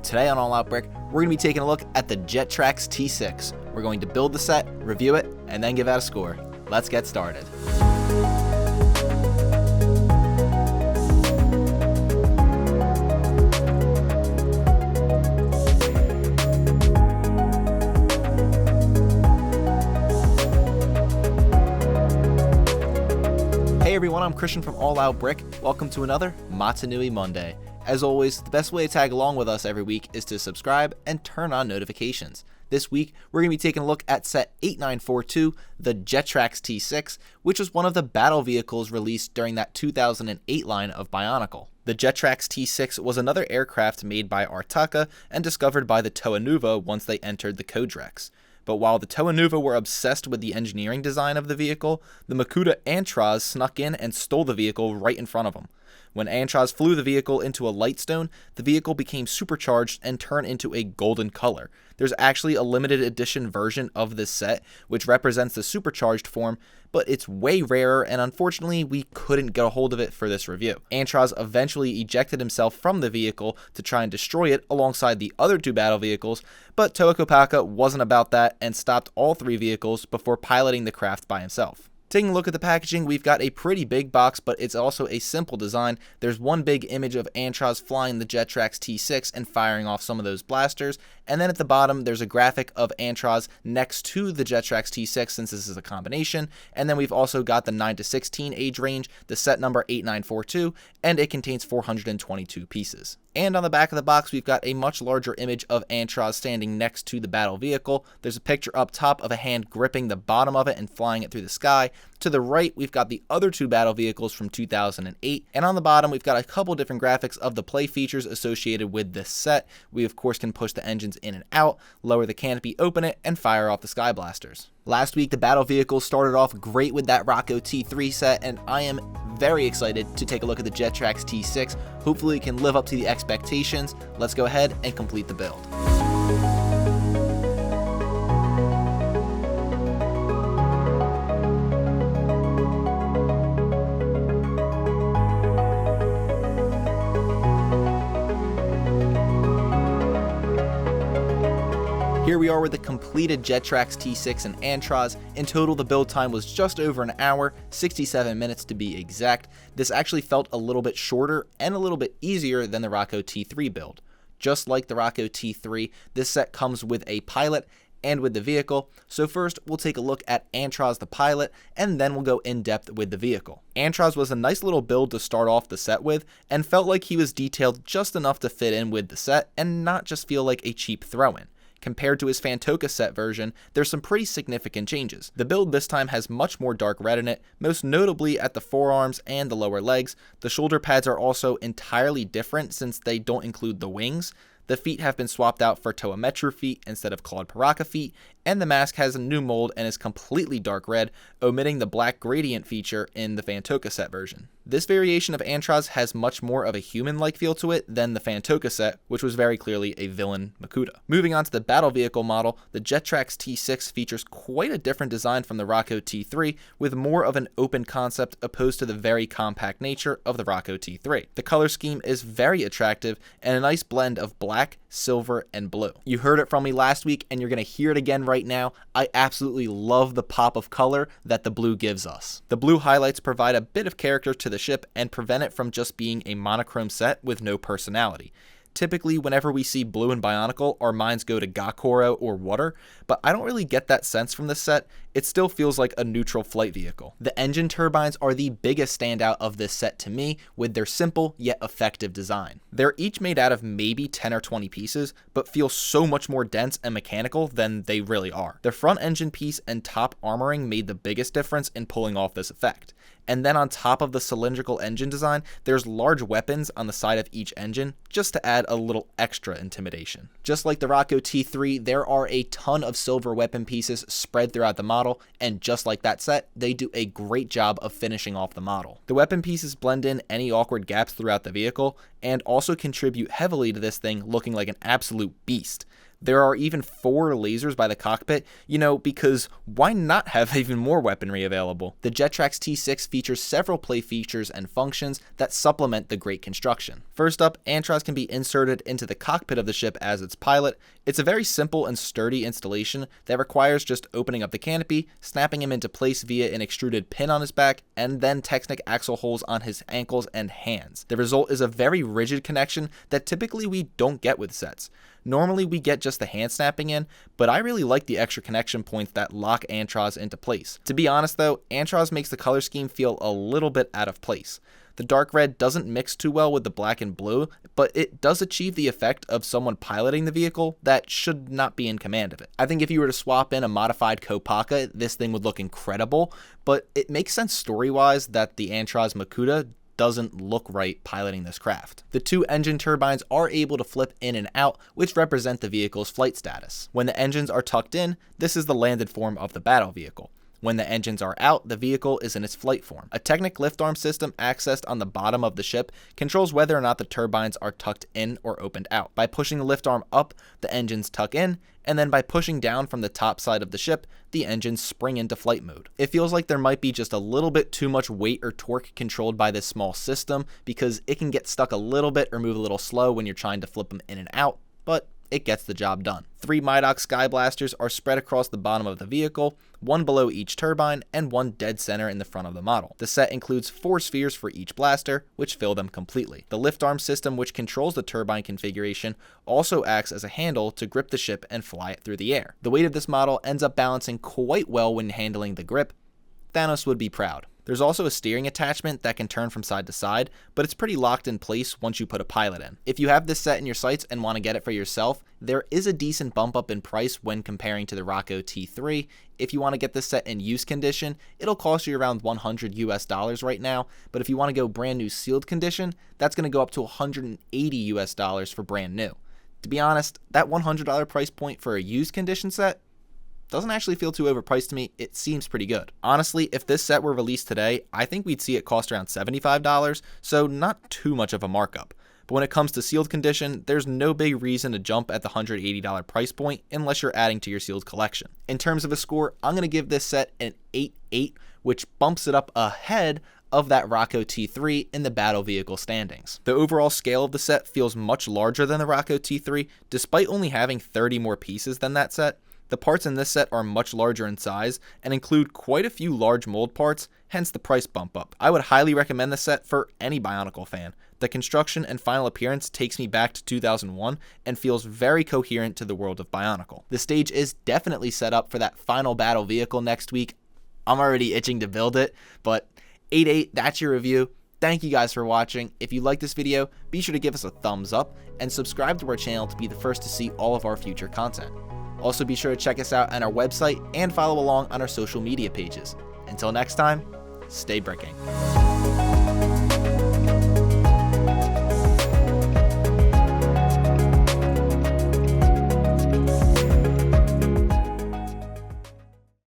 Today on All Out Brick, we're going to be taking a look at the Jetrax T6. We're going to build the set, review it, and then give out a score. Let's get started. Hey everyone, I'm Christian from All Out Brick. Welcome to another Matanui Monday. As always, the best way to tag along with us every week is to subscribe and turn on notifications. This week, we're going to be taking a look at set 8942, the Jetrax T6, which was one of the battle vehicles released during that 2008 line of Bionicle. The Jetrax T6 was another aircraft made by Artakha and discovered by the Toa Nuva once they entered the Codrex. But while the Toa Nuva were obsessed with the engineering design of the vehicle, the Makuta Antroz snuck in and stole the vehicle right in front of them. When Antroz flew the vehicle into a lightstone, the vehicle became supercharged and turned into a golden color. There's actually a limited edition version of this set, which represents the supercharged form, but it's way rarer, and unfortunately we couldn't get a hold of it for this review. Antroz eventually ejected himself from the vehicle to try and destroy it alongside the other two battle vehicles, but Toa Kopaka wasn't about that and stopped all three vehicles before piloting the craft by himself. Taking a look at the packaging, we've got a pretty big box, but it's also a simple design. There's one big image of Antroz flying the Jetrax T6 and firing off some of those blasters, and then at the bottom there's a graphic of Antroz next to the Jetrax T6 since this is a combination, and then we've also got the 9 to 16 age range, the set number 8942, and it contains 422 pieces. And on the back of the box, we've got a much larger image of Antroz standing next to the battle vehicle. There's a picture up top of a hand gripping the bottom of it and flying it through the sky. To the right, we've got the other two battle vehicles from 2008. And on the bottom, we've got a couple different graphics of the play features associated with this set. We, of course, can push the engines in and out, lower the canopy, open it, and fire off the sky blasters. Last week, the battle vehicles started off great with that Rocco T3 set, and I am very excited to take a look at the Jetrax T6. Hopefully it can live up to the expectations. Let's go ahead and complete the build. Here we are with the completed Jetrax T6 and Antroz. In total, the build time was just over an hour, 67 minutes to be exact. This actually felt a little bit shorter and a little bit easier than the Rocco T3 build. Just like the Rocco T3, this set comes with a pilot and with the vehicle. So first, we'll take a look at Antroz the pilot, and then we'll go in depth with the vehicle. Antroz was a nice little build to start off the set with, and felt like he was detailed just enough to fit in with the set and not just feel like a cheap throw-in. Compared to his Fantoka set version, there's some pretty significant changes. The build this time has much more dark red in it, most notably at the forearms and the lower legs. The shoulder pads are also entirely different since they don't include the wings. The feet have been swapped out for Toa Metru feet instead of Claude Paraka feet, and the mask has a new mold and is completely dark red, omitting the black gradient feature in the Fantoka set version. This variation of Antroz has much more of a human-like feel to it than the Fantoka set, which was very clearly a villain Makuta. Moving on to the battle vehicle model, the Jetrax T6 features quite a different design from the Rocco T3, with more of an open concept opposed to the very compact nature of the Rocco T3. The color scheme is very attractive and a nice blend of black, silver, and blue. You heard it from me last week and you're going to hear it again right now. I absolutely love the pop of color that the blue gives us. The blue highlights provide a bit of character to the ship and prevent it from just being a monochrome set with no personality. Typically, whenever we see blue in Bionicle, our minds go to Gakoro or water, but I don't really get that sense from this set. It still feels like a neutral flight vehicle. The engine turbines are the biggest standout of this set to me, with their simple yet effective design. They're each made out of maybe 10 or 20 pieces, but feel so much more dense and mechanical than they really are. The front engine piece and top armoring made the biggest difference in pulling off this effect. And then on top of the cylindrical engine design, there's large weapons on the side of each engine, just to add a little extra intimidation. Just like the Rocco T3, there are a ton of silver weapon pieces spread throughout the model, and just like that set, they do a great job of finishing off the model. The weapon pieces blend in any awkward gaps throughout the vehicle, and also contribute heavily to this thing looking like an absolute beast. There are even 4 lasers by the cockpit, because why not have even more weaponry available? The Jetrax T6 features several play features and functions that supplement the great construction. First up, Antroz can be inserted into the cockpit of the ship as its pilot. It's a very simple and sturdy installation that requires just opening up the canopy, snapping him into place via an extruded pin on his back, and then Technic axle holes on his ankles and hands. The result is a very rigid connection that typically we don't get with sets. Normally we get just the hand snapping in, but I really like the extra connection points that lock Antroz into place. To be honest though, Antroz makes the color scheme feel a little bit out of place. The dark red doesn't mix too well with the black and blue, but it does achieve the effect of someone piloting the vehicle that should not be in command of it. I think if you were to swap in a modified Kopaka, this thing would look incredible, but it makes sense story-wise that the Antroz Makuta doesn't look right piloting this craft. The 2 engine turbines are able to flip in and out, which represent the vehicle's flight status. When the engines are tucked in, this is the landed form of the battle vehicle. When the engines are out, the vehicle is in its flight form. A Technic lift arm system accessed on the bottom of the ship controls whether or not the turbines are tucked in or opened out. By pushing the lift arm up, the engines tuck in, and then by pushing down from the top side of the ship, the engines spring into flight mode. It feels like there might be just a little bit too much weight or torque controlled by this small system because it can get stuck a little bit or move a little slow when you're trying to flip them in and out, but it gets the job done. 3 Midoc Sky Blasters are spread across the bottom of the vehicle, 1 below each turbine, and 1 dead center in the front of the model. The set includes 4 spheres for each blaster, which fill them completely. The lift arm system, which controls the turbine configuration, also acts as a handle to grip the ship and fly it through the air. The weight of this model ends up balancing quite well when handling the grip. Thanos would be proud. There's also a steering attachment that can turn from side to side, but it's pretty locked in place once you put a pilot in. If you have this set in your sights and want to get it for yourself, there is a decent bump up in price when comparing to the Rocco T3. If you want to get this set in use condition, it'll cost you around $100 US right now, but if you want to go brand new sealed condition, that's going to go up to $180 US for brand new. To be honest, that $100 price point for a used condition set doesn't actually feel too overpriced to me. It seems pretty good. Honestly, if this set were released today, I think we'd see it cost around $75, so not too much of a markup. But when it comes to sealed condition, there's no big reason to jump at the $180 price point unless you're adding to your sealed collection. In terms of a score, I'm going to give this set an 8.8, which bumps it up ahead of that Rocco T3 in the battle vehicle standings. The overall scale of the set feels much larger than the Rocco T3, despite only having 30 more pieces than that set. The parts in this set are much larger in size and include quite a few large mold parts, hence the price bump up. I would highly recommend this set for any Bionicle fan. The construction and final appearance takes me back to 2001 and feels very coherent to the world of Bionicle. The stage is definitely set up for that final battle vehicle next week. I'm already itching to build it, but 8.8, that's your review. Thank you guys for watching. If you like this video, be sure to give us a thumbs up and subscribe to our channel to be the first to see all of our future content. Also be sure to check us out on our website and follow along on our social media pages. Until next time, stay bricking.